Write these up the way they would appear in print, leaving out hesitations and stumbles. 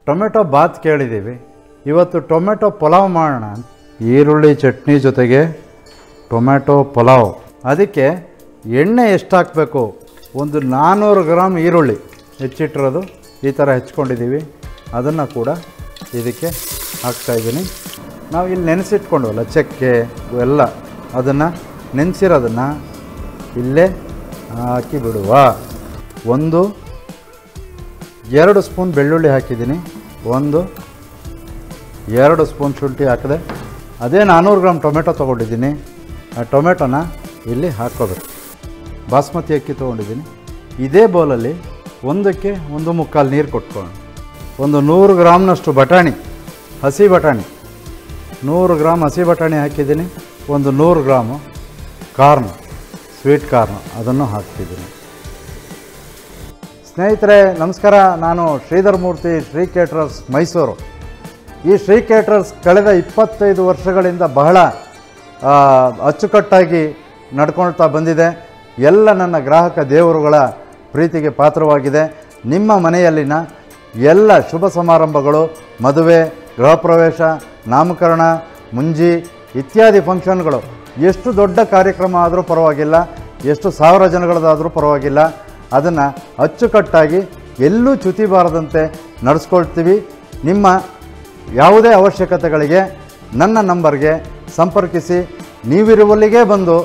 Tomato Baat ಕೇಳಿದ್ದೀವಿ, ಇವತ್ತು tomato pulao ಮಾಡೋಣ. ಈರುಳ್ಳಿ ಚಟ್ನಿ ಜೊತೆಗೆ ಟೊಮೆಟೊ ಪಲಾವ್. ಅದಕ್ಕೆ ಎಣ್ಣೆ ಎಷ್ಟು ಹಾಕಬೇಕು? ಒಂದು 400 ಗ್ರಾಮ್ ಈರುಳ್ಳಿ ಹೆಚ್ಚಿಟ್ಟಿರೋದು ಈ ಥರ ಹೆಚ್ಕೊಂಡಿದ್ದೀವಿ, ಅದನ್ನು ಕೂಡ ಇದಕ್ಕೆ ಹಾಕ್ತಾಯಿದ್ದೀನಿ. ನಾವು ಇಲ್ಲಿ ನೆನೆಸಿಟ್ಕೊಂಡವಲ್ಲ ಚಕ್ಕೆ ಎಲ್ಲ, ಅದನ್ನು ನೆನೆಸಿರೋದನ್ನು ಇಲ್ಲೇ ಹಾಕಿ ಬಿಡುವ. 2 ಸ್ಪೂನ್ ಬೆಳ್ಳುಳ್ಳಿ ಹಾಕಿದ್ದೀನಿ, 2 ಸ್ಪೂನ್ ಶುಂಠಿ ಹಾಕಿದೆ. ಅದೇ 400 ಗ್ರಾಮ್ ಟೊಮೆಟೊ ತೊಗೊಂಡಿದ್ದೀನಿ. ಆ ಟೊಮೆಟೊನ ಇಲ್ಲಿ ಹಾಕ್ಕೋಬೇಕು. ಬಾಸ್ಮತಿ ಅಕ್ಕಿ ತೊಗೊಂಡಿದ್ದೀನಿ. ಇದೇ ಬೌಲಲ್ಲಿ 1ಕ್ಕೆ 1 ನೀರು ಕೊಟ್ಕೊಳ್ಳೋಣ. 100 ಗ್ರಾಮ್ನಷ್ಟು ಬಟಾಣಿ, ಹಸಿ ಬಟಾಣಿ, 100 ಗ್ರಾಮ್ ಹಸಿ ಬಟಾಣಿ ಹಾಕಿದ್ದೀನಿ. 100 ಗ್ರಾಮು ಕಾರ್ನ್, ಸ್ವೀಟ್ ಕಾರ್ನ್, ಅದನ್ನು ಹಾಕ್ತಿದ್ದೀನಿ. ಸ್ನೇಹಿತರೆ ನಮಸ್ಕಾರ, ನಾನು ಶ್ರೀಧರ್ ಮೂರ್ತಿ, ಶ್ರೀ ಕೇಟ್ರರ್ಸ್ ಮೈಸೂರು. ಈ ಶ್ರೀ ಕೇಟ್ರರ್ಸ್ ಕಳೆದ 25 ವರ್ಷಗಳಿಂದ ಬಹಳ ಅಚ್ಚುಕಟ್ಟಾಗಿ ನಡ್ಕೊಳ್ತಾ ಬಂದಿದೆ. ಎಲ್ಲ ನನ್ನ ಗ್ರಾಹಕ ದೇವರುಗಳ ಪ್ರೀತಿಗೆ ಪಾತ್ರವಾಗಿದೆ. ನಿಮ್ಮ ಮನೆಯಲ್ಲಿನ ಎಲ್ಲ ಶುಭ ಸಮಾರಂಭಗಳು, ಮದುವೆ, ಗೃಹ ಪ್ರವೇಶ, ನಾಮಕರಣ, ಮುಂಜಿ ಇತ್ಯಾದಿ ಫಂಕ್ಷನ್ಗಳು, ಎಷ್ಟು ದೊಡ್ಡ ಕಾರ್ಯಕ್ರಮ ಆದರೂ ಪರವಾಗಿಲ್ಲ, ಎಷ್ಟು 1000 ಜನಗಳದಾದರೂ ಪರವಾಗಿಲ್ಲ, ಅದನ್ನು ಅಚ್ಚುಕಟ್ಟಾಗಿ ಎಲ್ಲೂ ಚ್ಯುತಿ ಬಾರದಂತೆ ನಡೆಸ್ಕೊಳ್ತೀವಿ. ನಿಮ್ಮ ಯಾವುದೇ ಅವಶ್ಯಕತೆಗಳಿಗೆ ನನ್ನ ನಂಬರ್ಗೆ ಸಂಪರ್ಕಿಸಿ. ನೀವಿರುವಲ್ಲಿಗೆ ಬಂದು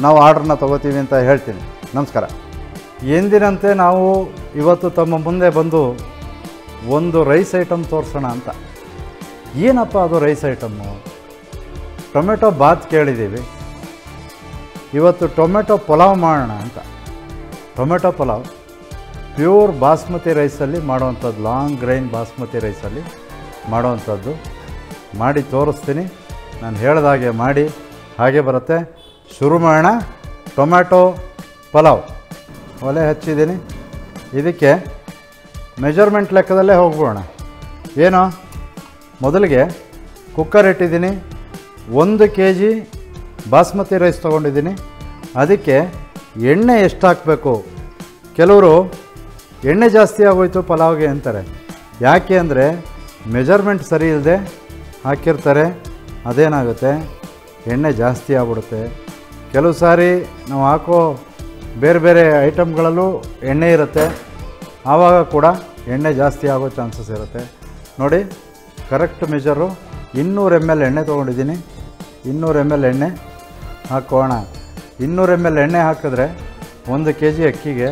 ನಾವು ಆರ್ಡ್ರನ್ನ ತೊಗೋತೀವಿ ಅಂತ ಹೇಳ್ತೀನಿ. ನಮಸ್ಕಾರ. ಎಂದಿನಂತೆ ನಾವು ಇವತ್ತು ತಮ್ಮ ಮುಂದೆ ಬಂದು ಒಂದು ರೈಸ್ ಐಟಮ್ ತೋರಿಸೋಣ ಅಂತ. ಏನಪ್ಪ ಅದು ರೈಸ್ ಐಟಮ್ಮು? ಟೊಮೆಟೊ ಬಾತ್ ಕೇಳಿದ್ದೀವಿ, ಇವತ್ತು ಟೊಮೆಟೊ ಪಲಾವ್ ಮಾಡೋಣ ಅಂತ. ಟೊಮೆಟೊ ಪಲಾವ್ ಪ್ಯೂರ್ ಬಾಸ್ಮತಿ ರೈಸಲ್ಲಿ ಮಾಡೋವಂಥದ್ದು, ಲಾಂಗ್ ಗ್ರೈನ್ ಬಾಸ್ಮತಿ ರೈಸಲ್ಲಿ ಮಾಡೋವಂಥದ್ದು ಮಾಡಿ ತೋರಿಸ್ತೀನಿ. ನಾನು ಹೇಳ್ದಾಗೆ ಮಾಡಿ ಹಾಗೆ ಬರುತ್ತೆ. ಶುರು ಮಾಡೋಣ. ಟೊಮ್ಯಾಟೊ ಪಲಾವ್ ಒಲೆ ಹಚ್ಚಿದ್ದೀನಿ. ಇದಕ್ಕೆ ಮೆಜರ್ಮೆಂಟ್ ಲೆಕ್ಕದಲ್ಲೇ ಹೋಗ್ಬೋಣ. ಏನು, ಮೊದಲಿಗೆ ಕುಕ್ಕರ್ ಇಟ್ಟಿದ್ದೀನಿ. 1 kg ಬಾಸ್ಮತಿ ರೈಸ್ ತೊಗೊಂಡಿದ್ದೀನಿ. ಅದಕ್ಕೆ ಎಣ್ಣೆ ಎಷ್ಟು ಹಾಕಬೇಕು? ಕೆಲವರು ಎಣ್ಣೆ ಜಾಸ್ತಿ ಆಗೋಯ್ತು ಪಲಾವ್ಗೆ ಅಂತಾರೆ. ಯಾಕೆ ಅಂದರೆ ಮೆಜರ್ಮೆಂಟ್ ಸರಿ ಇಲ್ಲದೆ ಹಾಕಿರ್ತಾರೆ. ಅದೇನಾಗುತ್ತೆ, ಎಣ್ಣೆ ಜಾಸ್ತಿ ಆಗ್ಬಿಡುತ್ತೆ. ಕೆಲವು ಸಾರಿ ನಾವು ಹಾಕೋ ಬೇರೆ ಬೇರೆ ಐಟಮ್ಗಳಲ್ಲೂ ಎಣ್ಣೆ ಇರುತ್ತೆ, ಆವಾಗ ಕೂಡ ಎಣ್ಣೆ ಜಾಸ್ತಿ ಆಗೋ ಚಾನ್ಸಸ್ ಇರುತ್ತೆ. ನೋಡಿ, ಕರೆಕ್ಟ್ ಮೆಜರು 200 ml ಎಣ್ಣೆ ತೊಗೊಂಡಿದ್ದೀನಿ. 200 ml ಎಣ್ಣೆ ಹಾಕೋಣ. 200 ml ಎಣ್ಣೆ ಹಾಕಿದ್ರೆ 1 kg ಅಕ್ಕಿಗೆ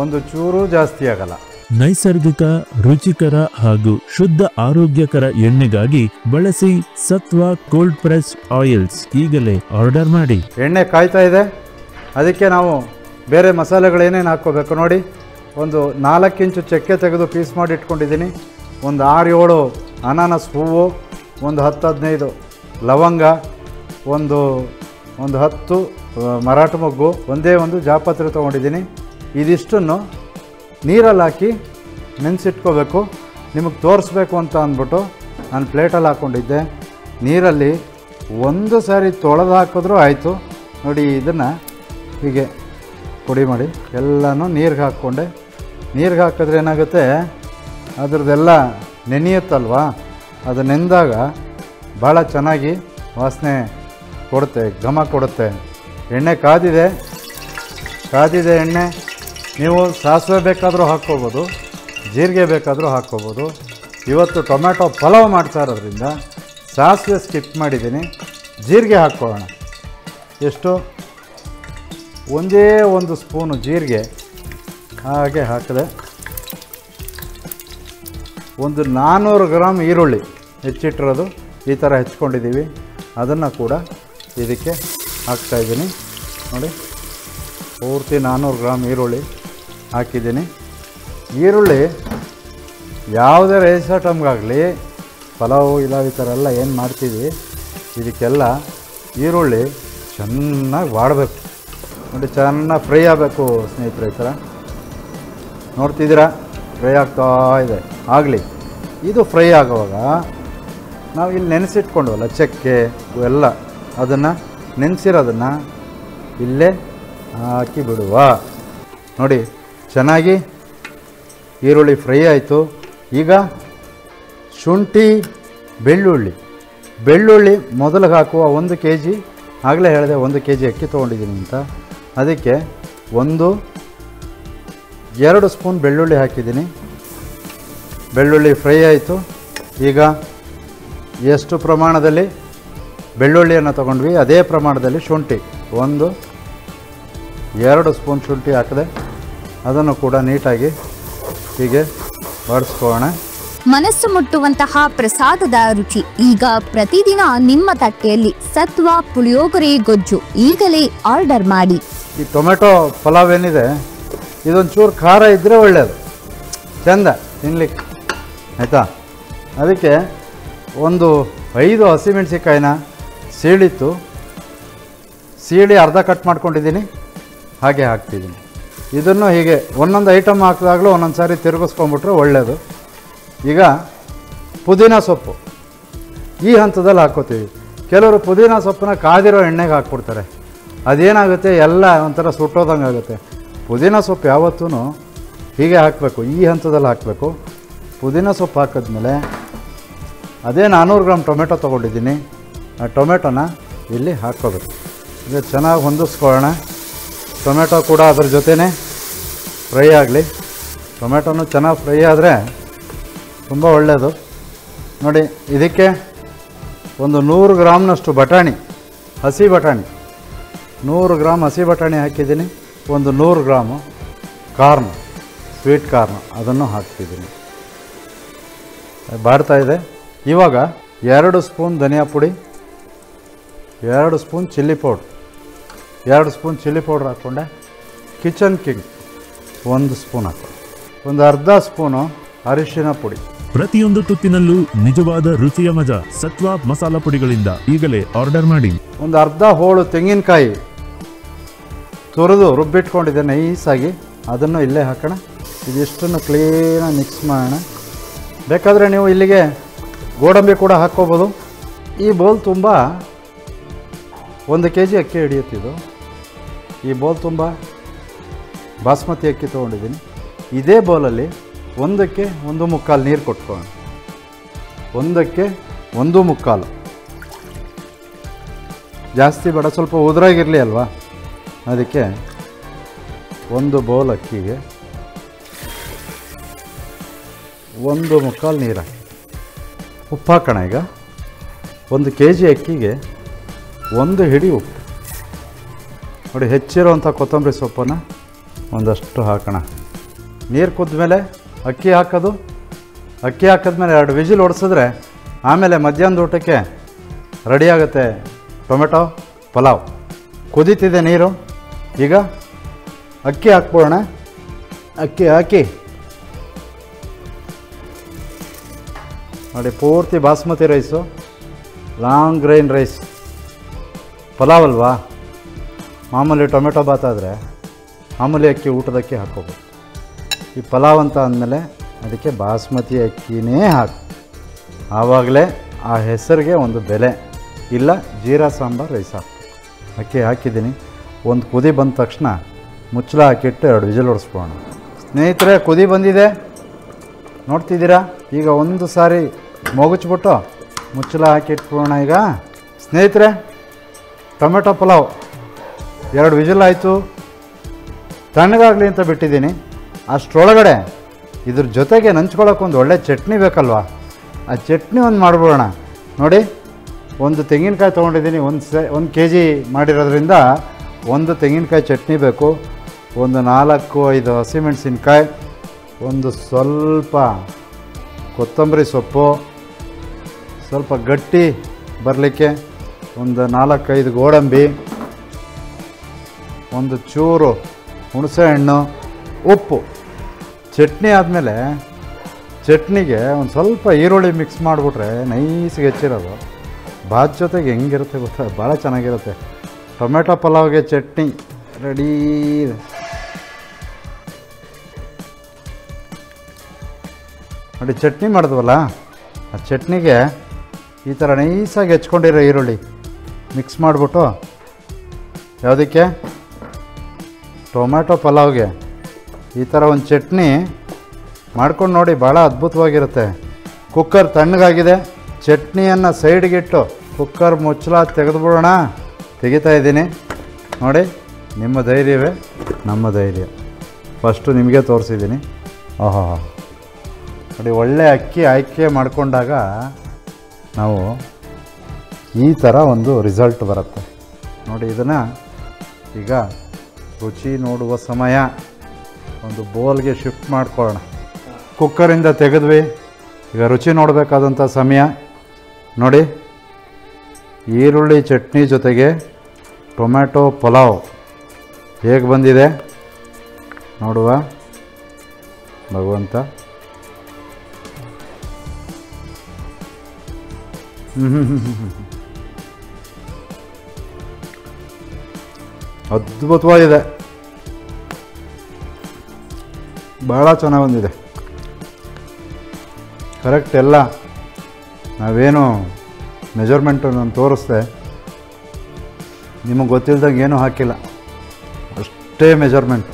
ಒಂದು ಚೂರು ಜಾಸ್ತಿ ಆಗಲ್ಲ. ನೈಸರ್ಗಿಕ, ರುಚಿಕರ ಹಾಗೂ ಶುದ್ಧ ಆರೋಗ್ಯಕರ ಎಣ್ಣೆಗಾಗಿ ಬಳಸಿ ಸತ್ವ ಕೋಲ್ಡ್ ಪ್ರೆಸ್ ಆಯಿಲ್ಸ್. ಈಗಲೇ ಆರ್ಡರ್ ಮಾಡಿ. ಎಣ್ಣೆ ಕಾಯ್ತಾ ಇದೆ. ಅದಕ್ಕೆ ನಾವು ಬೇರೆ ಮಸಾಲೆಗಳೇನೇನು ಹಾಕ್ಕೋಬೇಕು ನೋಡಿ. ಒಂದು 4 ಇಂಚು ಚಕ್ಕೆ ತೆಗೆದು ಪೀಸ್ ಮಾಡಿ ಇಟ್ಕೊಂಡಿದ್ದೀನಿ. ಒಂದು 6-7 ಅನಾನಸ್ ಹೂವು, ಒಂದು 10-15 ಲವಂಗ, ಒಂದು 10 ಮರಾಠ ಮೊಗ್ಗು, ಒಂದೇ ಒಂದು ಜಾಪತ್ರೆ ತೊಗೊಂಡಿದ್ದೀನಿ. ಇದಿಷ್ಟನ್ನು ನೀರಲ್ಲಿ ಹಾಕಿ ನೆನೆಸಿಟ್ಕೋಬೇಕು. ನಿಮಗೆ ತೋರಿಸ್ಬೇಕು ಅಂತ ಅಂದ್ಬಿಟ್ಟು ನಾನು ಪ್ಲೇಟಲ್ಲಿ ಹಾಕ್ಕೊಂಡಿದ್ದೆ. ನೀರಲ್ಲಿ 1 ಸಾರಿ ತೊಳೆದು ಹಾಕಿದ್ರೂ ಆಯಿತು. ನೋಡಿ, ಇದನ್ನು ಹೀಗೆ ಪುಡಿ ಮಾಡಿ ಎಲ್ಲನೂ ನೀರಿಗೆ ಹಾಕ್ಕೊಂಡೆ. ನೀರಿಗೆ ಹಾಕಿದ್ರೆ ಏನಾಗುತ್ತೆ, ಅದರದ್ದೆಲ್ಲ ನೆನೆಯುತ್ತಲ್ವ, ಅದು ನೆಂದಾಗ ಭಾಳ ಚೆನ್ನಾಗಿ ವಾಸನೆ ಕೊಡುತ್ತೆ, ಘಮ ಕೊಡುತ್ತೆ. ಎಣ್ಣೆ ಕಾದಿದೆ ಎಣ್ಣೆ. ನೀವು ಸಾಸಿವೆ ಬೇಕಾದರೂ ಹಾಕ್ಕೋಬೋದು, ಜೀರಿಗೆ ಬೇಕಾದರೂ ಹಾಕ್ಕೋಬೋದು. ಇವತ್ತು ಟೊಮ್ಯಾಟೊ ಪಲಾವ್ ಮಾಡ್ತಾ ಇರೋದ್ರಿಂದ ಸಾಸಿವೆ ಸ್ಕಿಪ್ ಮಾಡಿದ್ದೀನಿ. ಜೀರಿಗೆ ಹಾಕ್ಕೊಳ್ಳೋಣ. ಎಷ್ಟು? ಒಂದೇ 1 ಸ್ಪೂನು ಜೀರಿಗೆ ಹಾಗೆ ಹಾಕಿದೆ. ಒಂದು 400 ಗ್ರಾಮ್ ಈರುಳ್ಳಿ ಹೆಚ್ಚಿಟ್ಟಿರೋದು ಈ ಥರ ಹೆಚ್ಕೊಂಡಿದ್ದೀವಿ, ಅದನ್ನು ಕೂಡ ಇದಕ್ಕೆ ಹಾಕ್ತಾಯಿದ್ದೀನಿ. ನೋಡಿ, ಪೂರ್ತಿ 400 ಗ್ರಾಮ್ ಈರುಳ್ಳಿ ಹಾಕಿದ್ದೀನಿ. ಈರುಳ್ಳಿ ಯಾವುದೇ ರೈಸ್ ಐಟಮ್ಗಾಗಲಿ, ಪಲಾವು ಈ ಥರ ಎಲ್ಲ ಏನು ಮಾಡ್ತೀವಿ, ಇದಕ್ಕೆಲ್ಲ ಈರುಳ್ಳಿ ಚೆನ್ನಾಗಿ ಬಾಡಬೇಕು. ನೋಡಿ, ಚೆನ್ನಾಗಿ ಫ್ರೈ ಆಗಬೇಕು ಸ್ನೇಹಿತರೆ. ಈ ಥರ ನೋಡ್ತಿದ್ದೀರಾ, ಫ್ರೈ ಆಗ್ತಾ ಇದೆ. ಆಗಲಿ. ಇದು ಫ್ರೈ ಆಗುವಾಗ ನಾವು ಇಲ್ಲಿ ನೆನೆಸಿಟ್ಕೊಂಡವಲ್ಲ ಚಕ್ಕೆ ಎಲ್ಲ, ಅದನ್ನು ನೆನೆಸಿರೋದನ್ನು ಇಲ್ಲೇ ಹಾಕಿ ಬಿಡುವ. ನೋಡಿ, ಚೆನ್ನಾಗಿ ಈರುಳ್ಳಿ ಫ್ರೈ ಆಯಿತು. ಈಗ ಶುಂಠಿ, ಬೆಳ್ಳುಳ್ಳಿ ಮೊದಲಿಗೆ ಹಾಕುವ 1 kg, ಆಗಲೇ ಹೇಳಿದೆ 1 kg ಅಕ್ಕಿ ತೊಗೊಂಡಿದ್ದೀನಿ ಅಂತ, ಅದಕ್ಕೆ 2 ಸ್ಪೂನ್ ಬೆಳ್ಳುಳ್ಳಿ ಹಾಕಿದ್ದೀನಿ. ಬೆಳ್ಳುಳ್ಳಿ ಫ್ರೈ ಆಯಿತು. ಈಗ ಎಷ್ಟು ಪ್ರಮಾಣದಲ್ಲಿ ಬೆಳ್ಳುಳ್ಳಿಯನ್ನು ತೊಗೊಂಡ್ವಿ ಅದೇ ಪ್ರಮಾಣದಲ್ಲಿ ಶುಂಠಿ 2 ಸ್ಪೂನ್ ಶುಂಠಿ ಹಾಕಿದೆ. ಅದನ್ನು ಕೂಡ ನೀಟಾಗಿ ಹೀಗೆ ಬಾಡಿಸ್ಕೊಳ್ಳೋಣ. ಮನಸ್ಸು ಮುಟ್ಟುವಂತಹ ಪ್ರಸಾದದ ರುಚಿ ಈಗ ಪ್ರತಿದಿನ ನಿಮ್ಮ ತಟ್ಟೆಯಲ್ಲಿ. ಸತ್ವ ಪುಳಿಯೋಗರೆ ಗೊಜ್ಜು ಈಗಲೇ ಆರ್ಡರ್ ಮಾಡಿ. ಈ ಟೊಮೆಟೊ ಪಲಾವ್ ಏನಿದೆ ಇದೊಂದು ಚೂರು ಖಾರ ಇದ್ದರೆ ಒಳ್ಳೆಯದು, ಚೆಂದ ತಿನ್ಲಿಕ್ಕೆ, ಆಯಿತಾ. ಅದಕ್ಕೆ 5 ಹಸಿಮೆಣಸಿಕಾಯಿನ ಸೀಳಿ ಅರ್ಧ ಕಟ್ ಮಾಡ್ಕೊಂಡಿದ್ದೀನಿ, ಹಾಗೆ ಹಾಕ್ತಿದ್ದೀನಿ. ಇದನ್ನು ಹೀಗೆ ಒಂದೊಂದು ಐಟಮ್ ಹಾಕಿದಾಗಲೂ ಒಂದೊಂದು ಸಾರಿ ತಿರುಗಿಸ್ಕೊಂಬಿಟ್ರೆ ಒಳ್ಳೆಯದು. ಈಗ ಪುದೀನ ಸೊಪ್ಪು ಈ ಹಂತದಲ್ಲಿ ಹಾಕ್ಕೋತೀವಿ. ಕೆಲವರು ಪುದೀನ ಸೊಪ್ಪನ್ನ ಕಾದಿರೋ ಎಣ್ಣೆಗೆ ಹಾಕ್ಬಿಡ್ತಾರೆ, ಅದೇನಾಗುತ್ತೆ ಎಲ್ಲ ಒಂಥರ ಸುಟ್ಟೋದಂಗೆ ಆಗುತ್ತೆ. ಪುದೀನ ಸೊಪ್ಪು ಯಾವತ್ತೂ ಹೀಗೆ ಹಾಕಬೇಕು, ಈ ಹಂತದಲ್ಲಿ ಹಾಕಬೇಕು. ಪುದೀನ ಸೊಪ್ಪು ಹಾಕಿದ್ಮೇಲೆ ಅದೇ 400 ಗ್ರಾಮ್ ಟೊಮೆಟೊ ತೊಗೊಂಡಿದ್ದೀನಿ, ಆ ಟೊಮೆಟೊನ ಇಲ್ಲಿ ಹಾಕ್ಕೋಬೇಕು. ಇದು ಚೆನ್ನಾಗಿ ಹೊಂದಿಸ್ಕೊಳ್ಳೋಣ. ಟೊಮೆಟೊ ಕೂಡ ಅದ್ರ ಜೊತೆನೇ ಫ್ರೈ ಆಗಲಿ. ಟೊಮೆಟೊನು ಚೆನ್ನಾಗಿ ಫ್ರೈ ಆದರೆ ತುಂಬ ಒಳ್ಳೆಯದು. ನೋಡಿ, ಇದಕ್ಕೆ 100 ಗ್ರಾಮ್ನಷ್ಟು ಬಟಾಣಿ, ಹಸಿ ಬಟಾಣಿ 100 ಗ್ರಾಮ್ ಹಸಿ ಬಟಾಣಿ ಹಾಕಿದ್ದೀನಿ. 100 ಗ್ರಾಮು ಕಾರ್ನ್, ಸ್ವೀಟ್ ಕಾರ್ನ್ ಅದನ್ನು ಹಾಕ್ತಿದ್ದೀನಿ. ಬಾಡ್ತಾ ಇದೆ. ಇವಾಗ 2 ಸ್ಪೂನ್ ಧನಿಯಾ ಪುಡಿ, 2 spoon chilli powder, 2 spoon chilli powder ಹಾಕ್ಕೊಂಡೆ. ಕಿಚನ್ ಕಿಂಗ್ 1 ಸ್ಪೂನ್ ಹಾಕ್ಕೊಂಡೆ. ಒಂದು ಅರ್ಧ ಸ್ಪೂನು ಅರಿಶಿನ ಪುಡಿ. ಪ್ರತಿಯೊಂದು ತುತ್ತಿನಲ್ಲೂ ನಿಜವಾದ ರುಚಿಯ ಮಜಾ ಸತ್ವ ಮಸಾಲ ಪುಡಿಗಳಿಂದ ಈಗಲೇ ಆರ್ಡರ್ ಮಾಡಿ. ಒಂದು ಅರ್ಧ ಹೋಳು ತೆಂಗಿನಕಾಯಿ ತುರಿದು ರುಬ್ಬಿಟ್ಕೊಂಡಿದ್ದೆ ನೈಸಾಗಿ, ಅದನ್ನು ಇಲ್ಲೇ ಹಾಕೋಣ. ಇದಿಷ್ಟನ್ನು ಕ್ಲೀನಾಗಿ ಮಿಕ್ಸ್ ಮಾಡೋಣ. ಬೇಕಾದರೆ ನೀವು ಇಲ್ಲಿಗೆ ಗೋಡಂಬಿ ಕೂಡ ಹಾಕ್ಕೋಬೋದು. ಈ ಬೌಲ್ ತುಂಬ 1 kg ಅಕ್ಕಿ ಹಿಡಿಯುತ್ತಿದ್ದು. ಈ ಬೌಲ್ ತುಂಬ ಬಾಸ್ಮತಿ ಅಕ್ಕಿ ತೊಗೊಂಡಿದ್ದೀನಿ. ಇದೇ ಬೌಲಲ್ಲಿ 1ಕ್ಕೆ 1/4 ನೀರು ಕೊಟ್ಕೊಳ್ಳೋಣ. 1ಕ್ಕೆ 1/4, ಜಾಸ್ತಿ ಬೇಡ, ಸ್ವಲ್ಪ ಉದುರಾಗಿರಲಿ ಅಲ್ವಾ. ಅದಕ್ಕೆ 1 ಬೌಲ್ ಅಕ್ಕಿಗೆ 1/4 ನೀರು ಹಾಕಿ ಉಪ್ಪು ಹಾಕೋಣ. ಈಗ 1 kg ಅಕ್ಕಿಗೆ 1 ಹಿಡಿ ಉಪ್ಪು. ನೋಡಿ, ಹೆಚ್ಚಿರೋವಂಥ ಕೊತ್ತಂಬರಿ ಸೊಪ್ಪನ್ನು ಒಂದಷ್ಟು ಹಾಕೋಣ. ನೀರು ಕುದ್ಮೇಲೆ ಅಕ್ಕಿ ಹಾಕೋದು. ಅಕ್ಕಿ ಹಾಕಿದ್ಮೇಲೆ 2 ವಿಜಿಲ್ ಹೊಡೆಸಿದ್ರೆ ಆಮೇಲೆ ಮಧ್ಯಾಹ್ನದ ಊಟಕ್ಕೆ ರೆಡಿಯಾಗುತ್ತೆ ಟೊಮೆಟೊ ಪಲಾವ್. ಕುದೀತಿದೆ ನೀರು. ಈಗ ಅಕ್ಕಿ ಹಾಕ್ಬೋಣ. ಅಕ್ಕಿ ಹಾಕಿ ನೋಡಿ, ಪೂರ್ತಿ basmati rice, long grain rice. Pulao ಅಲ್ವಾ, ಮಾಮೂಲಿ ಟೊಮೆಟೊ ಬಾತ್ ಆದರೆ ಮಾಮೂಲಿ ಅಕ್ಕಿ ಊಟದಕ್ಕೆ ಹಾಕ್ಕೋಬೋದು. ಈ ಪಲಾವ್ ಅಂತ ಅಂದಮೇಲೆ ಅದಕ್ಕೆ ಬಾಸ್ಮತಿ ಅಕ್ಕಿನೇ ಹಾಕಿ, ಆವಾಗಲೇ ಆ ಹೆಸರಿಗೆ ಒಂದು ಬೆಲೆ. ಇಲ್ಲ ಜೀರಾ ಸಾಂಬಾರು ರೈಸ್ ಹಾಕ್ಬೇಕು. ಅಕ್ಕಿ ಹಾಕಿದ್ದೀನಿ. 1 ಕುದಿ ಬಂದ ತಕ್ಷಣ ಮುಚ್ಚಳ ಹಾಕಿಟ್ಟು 2 ವಿಜಿಲ್ ಹೊಡೆಸ್ಕೊಳ್ಳೋಣ. ಸ್ನೇಹಿತರೆ, ಕುದಿ ಬಂದಿದೆ ನೋಡ್ತಿದ್ದೀರಾ. ಈಗ ಒಂದು ಸಾರಿ ಮೊಗಚ್ಬಿಟ್ಟು ಮುಚ್ಚಳ ಹಾಕಿಟ್ಕೊಳ್ಳೋಣ. ಈಗ ಸ್ನೇಹಿತರೆ, ಟೊಮೆಟೊ ಪಲಾವ್ 2 ವಿಜಿಲ್ ಆಯಿತು. ತಣ್ಣಗಾಗಲಿ ಅಂತ ಬಿಟ್ಟಿದ್ದೀನಿ. ಅಷ್ಟರೊಳಗಡೆ ಇದ್ರ ಜೊತೆಗೆ ನಂಚ್ಕೊಳ್ಳೋಕ್ಕೊಂದು ಒಳ್ಳೆ ಚಟ್ನಿ ಬೇಕಲ್ವ, ಆ ಚಟ್ನಿ ಒಂದು ಮಾಡ್ಬಿಡೋಣ. ನೋಡಿ, 1 ತೆಂಗಿನಕಾಯಿ ತೊಗೊಂಡಿದ್ದೀನಿ. 1 kg ಮಾಡಿರೋದ್ರಿಂದ 1 ತೆಂಗಿನಕಾಯಿ ಚಟ್ನಿ ಬೇಕು. 4-5 ಹಸಿಮೆಣಸಿನ್ಕಾಯಿ, ಸ್ವಲ್ಪ ಕೊತ್ತಂಬರಿ ಸೊಪ್ಪು, ಸ್ವಲ್ಪ ಗಟ್ಟಿ ಬರಲಿಕ್ಕೆ 4-5 ಗೋಡಂಬಿ, 1 ಚೂರು ಹುಣಸೆ ಹಣ್ಣು, ಉಪ್ಪು. ಚಟ್ನಿ ಆದಮೇಲೆ ಚಟ್ನಿಗೆ ಒಂದು ಸ್ವಲ್ಪ ಈರುಳ್ಳಿ ಮಿಕ್ಸ್ ಮಾಡಿಬಿಟ್ರೆ ನೈಸ್ಗೆ ಹೆಚ್ಚಿರೋದು ಭಾತ್ ಜೊತೆಗೆ ಹೆಂಗಿರುತ್ತೆ ಗೊತ್ತಾ, ಭಾಳ ಚೆನ್ನಾಗಿರುತ್ತೆ. ಟೊಮೆಟೊ ಪಲಾವ್ಗೆ ಚಟ್ನಿ ರೆಡಿ. ನೋಡಿ, ಚಟ್ನಿ ಮಾಡಿದ್ವಲ್ಲ, ಆ ಚಟ್ನಿಗೆ ಈ ಥರ ನೈಸಾಗಿ ಹೆಚ್ಕೊಂಡಿರೋ ಈರುಳ್ಳಿ ಮಿಕ್ಸ್ ಮಾಡಿಬಿಟ್ಟು, ಯಾವುದಕ್ಕೆ ಟೊಮೆಟೊ ಪಲಾವ್ಗೆ ಈ ಥರ ಒಂದು ಚಟ್ನಿ ಮಾಡ್ಕೊಂಡು ನೋಡಿ, ಭಾಳ ಅದ್ಭುತವಾಗಿರುತ್ತೆ. ಕುಕ್ಕರ್ ತಣ್ಣಗಾಗಿದೆ. ಚಟ್ನಿಯನ್ನು ಸೈಡ್ಗಿಟ್ಟು ಕುಕ್ಕರ್ ಮುಚ್ಚಳ ತೆಗೆದುಬಿಡೋಣ. ತೆಗಿತಾ ಇದ್ದೀನಿ ನೋಡಿ. ನಿಮ್ಮ ಧೈರ್ಯವೇ ನಮ್ಮ ಧೈರ್ಯ. ಫಸ್ಟು ನಿಮಗೆ ತೋರಿಸಿದ್ದೀನಿ. ಆಹಾ ನೋಡಿ, ಒಳ್ಳೆ ಅಕ್ಕಿ ಆಯ್ಕೆ ಮಾಡಿಕೊಂಡಾಗ ನಾವು ಈ ಥರ ಒಂದು ರಿಸಲ್ಟ್ ಬರುತ್ತೆ ನೋಡಿ. ಇದನ್ನು ಈಗ ರುಚಿ ನೋಡುವ ಸಮಯ. ಒಂದು ಬೌಲ್ಗೆ ಶಿಫ್ಟ್ ಮಾಡ್ಕೊಳ್ಳೋಣ. ಕುಕ್ಕರಿಂದ ತೆಗೆದ್ವಿ. ಈಗ ರುಚಿ ನೋಡಬೇಕಾದಂಥ ಸಮಯ ನೋಡಿ. ಈರುಳ್ಳಿ ಚಟ್ನಿ ಜೊತೆಗೆ ಟೊಮ್ಯಾಟೊ ಪಲಾವ್ ಹೇಗೆ ಬಂದಿದೆ ನೋಡುವ ಭಗವಂತ. ಅದ್ಭುತವಾಗಿದೆ, ಭಾಳ ಚೆನ್ನಾಗಿ ಬಂದಿದೆ. ಕರೆಕ್ಟ್ ಎಲ್ಲ ನಾವೇನು ಮೆಜರ್ಮೆಂಟು ನಾನು ತೋರಿಸ್ದೆ, ನಿಮಗೆ ಗೊತ್ತಿಲ್ದಂಗೆ ಏನೂ ಹಾಕಿಲ್ಲ, ಅಷ್ಟೇ ಮೆಜರ್ಮೆಂಟ್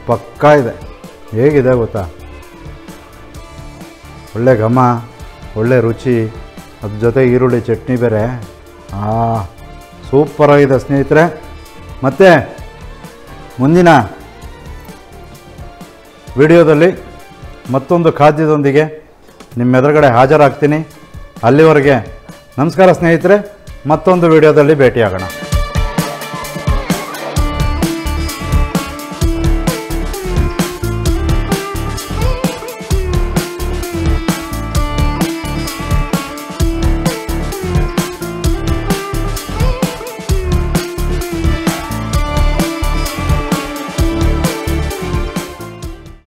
ಪಕ್ಕಾ ಇದೆ. ಹೇಗಿದೆ ಗೊತ್ತಾ? ಒಳ್ಳೆ ಘಮ, ಒಳ್ಳೆ ರುಚಿ, ಅದ್ರ ಜೊತೆ ಈರುಳ್ಳಿ ಚಟ್ನಿ ಬೇರೆ. ಸೂಪರಾಗಿದೆ ಸ್ನೇಹಿತರೆ. ಮತ್ತು ಮುಂದಿನ ವಿಡಿಯೋದಲ್ಲಿ ಮತ್ತೊಂದು ಖಾದ್ಯದೊಂದಿಗೆ ನಿಮ್ಮ ಎದುರುಗಡೆ ಹಾಜರಾಗ್ತೀನಿ. ಅಲ್ಲಿವರೆಗೆ ನಮಸ್ಕಾರ ಸ್ನೇಹಿತರೆ. ಮತ್ತೊಂದು ವಿಡಿಯೋದಲ್ಲಿ ಭೇಟಿಯಾಗೋಣ.